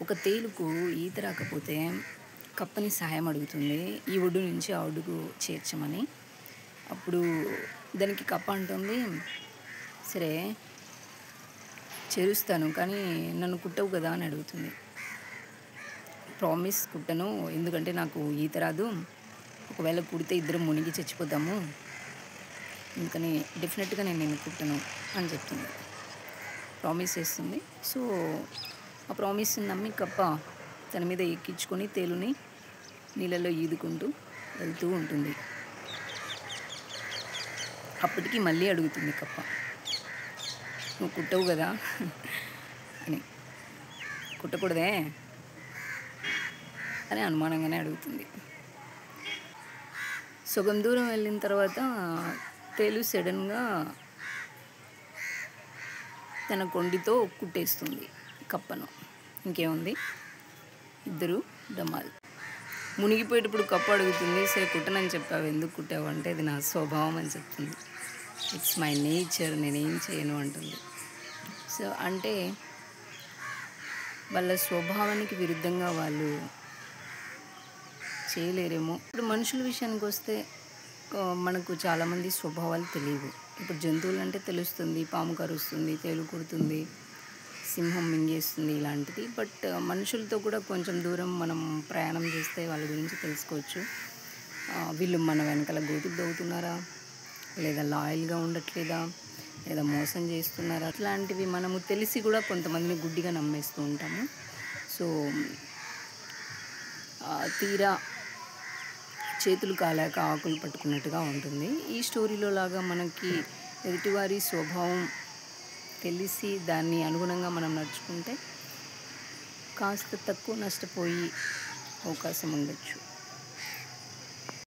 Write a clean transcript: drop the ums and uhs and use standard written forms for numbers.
ఒక తేలుకు ఈత రాకపోతే కప్పని సహాయం అడుగుతుంది. ఈ ఒడ్డు నుంచి ఆ ఒడ్డుకు చేర్చమని. అప్పుడు దానికి కప్ప అంటుంది, "సరే చేరుస్తాను. కానీ నన్ను కుట్టవు కదా" అని అడుగుతుంది. ప్రామిస్ కుట్టను. ఎందుకంటే నాకు ఈత రాదు. ఒకవేళ కుడితే ఇద్దరం మునిగి చచ్చిపోతాము. అందుకని డెఫినెట్‌గా నేను నిన్ను కుట్టను అని చెప్తుంది. ప్రామిస్ చేస్తుంది. సో, ఆ ప్రామిస్‌ని నమ్మి కప్ప తన మీద ఎక్కించుకొని తేలుని నీళ్ళలో ఈదుకుంటూ వెళ్తూ ఉంటుంది. అప్పటికి మళ్ళీ అడుగుతుంది కప్ప, "నువ్వు కుట్టవు గదా!" అని. "కుట్టకూడదే?" అని అనుమానంగానే అడుగుతుంది. సగం దూరం వెళ్ళిన తర్వాత తేలు సడెన్‌గా తన కొండితో కుట్టేస్తుంది కప్పను. ఇంకేముంది, ఇద్దరు డమాల్. మునిగిపోయేటప్పుడు కప్ప అడుగుతుంది, "సరే కుట్టనని చెప్పావు, ఎందుకు కుట్టావు?" అంటే, "అది నా స్వభావం" అని చెప్తుంది. "ఇట్స్ మై నేచర్, నేనేం చేయను" అంటుంది. సో, అంటే వాళ్ళ స్వభావానికి విరుద్ధంగా వాళ్ళు చేయలేరేమో. ఇప్పుడు మనుషుల విషయానికొస్తే మనకు చాలామంది స్వభావాలు తెలియవు. ఇప్పుడు జంతువులంటే తెలుస్తుంది, పాము కరుస్తుంది, తేలు కుడుతుంది, సింహం మింగేస్తుంది ఇలాంటిది. బట్ మనుషులతో కూడా కొంచెం దూరం మనం ప్రయాణం చేస్తే వాళ్ళ గురించి తెలుసుకోవచ్చు. వీళ్ళు మన వెనకాల గోతులు తవ్వుతున్నారా? లేదా లాయల్‌గా ఉండట్లేదా? లేదా మోసం చేస్తున్నారా? అట్లాంటివి మనము తెలిసి కూడా కొంతమందిని గుడ్డిగా నమ్మేస్తూ ఉంటాము. సో, తీరా చేతులు కాలాక ఆకులు పట్టుకున్నట్టుగా ఉంటుంది. ఈ స్టోరీలో లాగా మనకి ఎదుటివారి స్వభావం తెలిసి దాన్ని అనుగుణంగా మనం నడుచుకుంటే కాస్త తక్కువ నష్టపోయే అవకాశం ఉండొచ్చు.